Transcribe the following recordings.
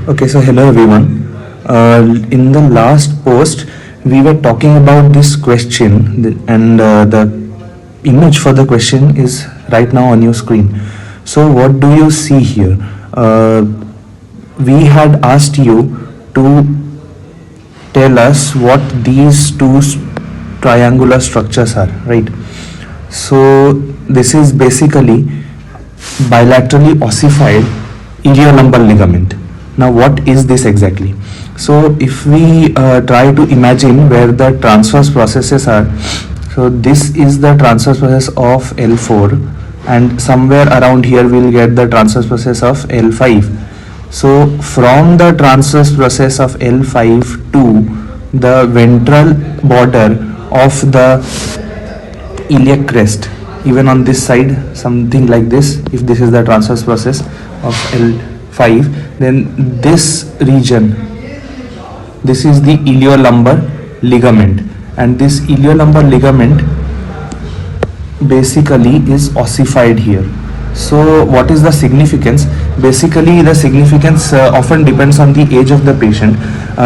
Okay, so hello everyone. In the last post, we were talking about this question, and the image for the question is right now on your screen. So, what do you see here? We had asked you to tell us what these two triangular structures are, right? So, this is basically bilaterally ossified iliolumbar ligament. Now, what is this exactly? So, if we try to imagine where the transverse processes are, so this is the transverse process of L4, and somewhere around here we'll get the transverse process of L5. So, from the transverse process of L5 to the ventral border of the iliac crest, even on this side, something like this, if this is the transverse process of L5, then this region, this is the iliolumbar ligament, and this iliolumbar ligament basically is ossified here. So what is the significance? Basically the significance often depends on the age of the patient.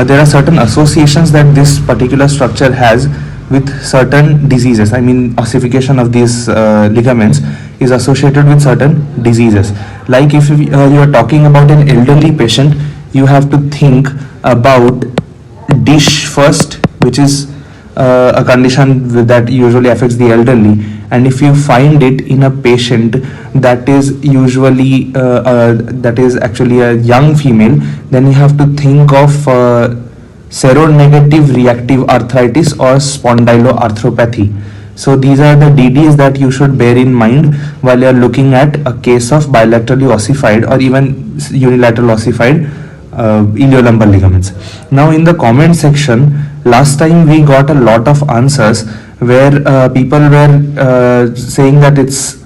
There are certain associations that this particular structure has with certain diseases. I mean, ossification of these ligaments is associated with certain diseases. Like if you are talking about an elderly patient, you have to think about dish first, which is a condition that usually affects the elderly. And if you find it in a patient that is usually that is actually a young female, then you have to think of seronegative reactive arthritis or spondyloarthropathy. So these are the DDs that you should bear in mind while you are looking at a case of bilaterally ossified or even unilateral ossified iliolumbar ligaments. Now in the comment section, last time we got a lot of answers where people were saying that it's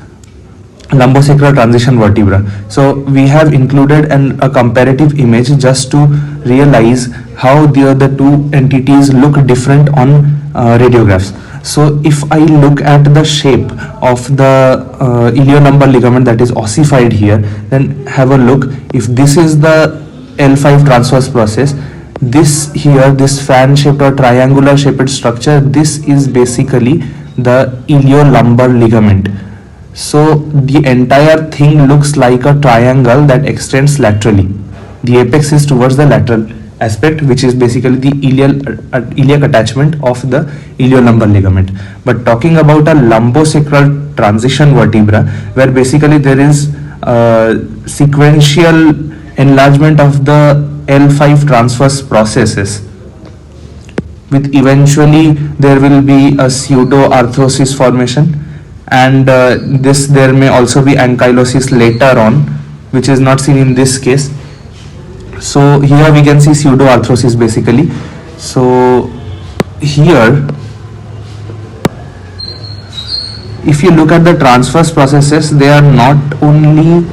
lumbosacral transition vertebra. So we have included a comparative image just to realize how the two entities look different on radiographs. So if I look at the shape of the iliolumbar ligament that is ossified here, then have a look. If this is the L5 transverse process, this here, this fan shaped or triangular shaped structure, this is basically the iliolumbar ligament. So the entire thing looks like a triangle that extends laterally. The apex is towards the lateral aspect, which is basically the iliac attachment of the iliolumbar ligament. But talking about a lumbosacral transition vertebra, where basically there is sequential enlargement of the L5 transverse processes, with eventually there will be a pseudo arthrosis formation, and there may also be ankylosis later on, which is not seen in this case. So here we can see pseudo arthrosis basically. So here, if you look at the transverse processes, they are not only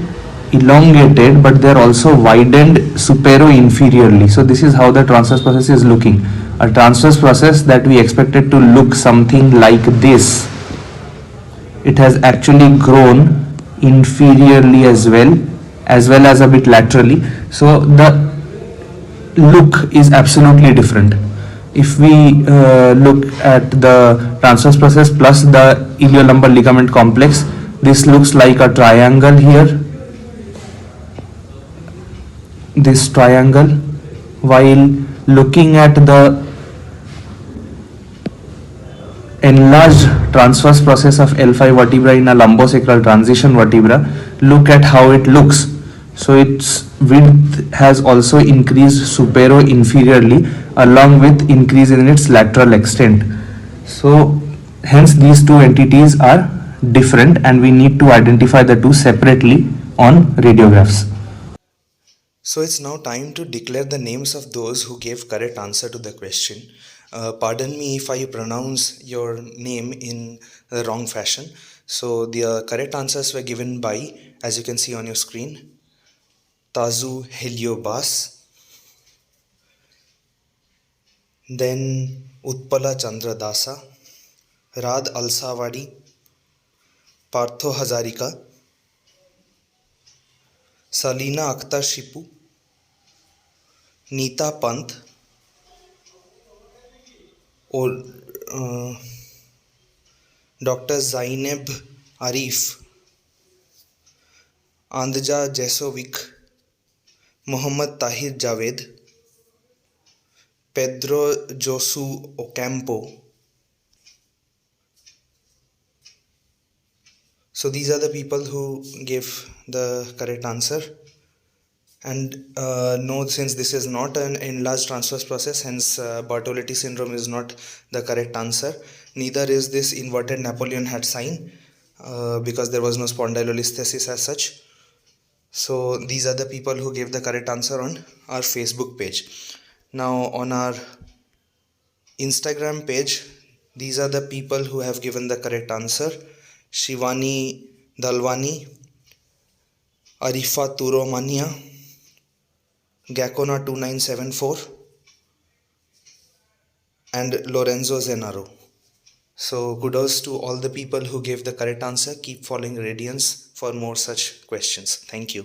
elongated but they are also widened supero-inferiorly. So this is how the transverse process is looking. A transverse process that we expected to look something like this, it has actually grown inferiorly as well as a bit laterally. So the look is absolutely different. If we look at the transverse process plus the iliolumbar ligament complex, this looks like a triangle here, this triangle, while looking at the enlarged transverse process of L5 vertebra in a lumbosacral transition vertebra, look at how it looks. So its width has also increased supero-inferiorly along with increase in its lateral extent. So hence these two entities are different and we need to identify the two separately on radiographs. So it's now time to declare the names of those who gave correct answer to the question. Pardon me if I pronounce your name in the wrong fashion. So the correct answers were given by, as you can see on your screen, Tazu Heliobas, then Utpala Chandra Dasa, Rad Alsawadi, Partho Hazarika, Salina Akhtar Shipu, Neeta Pant, or Dr. Zainab Arif, Andja Jesovic, Muhammad Tahir Javed, Pedro Josu Ocampo. So these are the people who gave the correct answer. And no, since this is not an enlarged transverse process, hence Bartoleti syndrome is not the correct answer. Neither is this inverted Napoleon hat sign because there was no spondylolisthesis as such. So these are the people who gave the correct answer on our Facebook page. Now on our Instagram page, these are the people who have given the correct answer: Shivani Dalwani, Arifa Turomania, Gakona 2974, and Lorenzo Zenaro. So kudos to all the people who gave the correct answer. Keep following Radiance for more such questions. Thank you.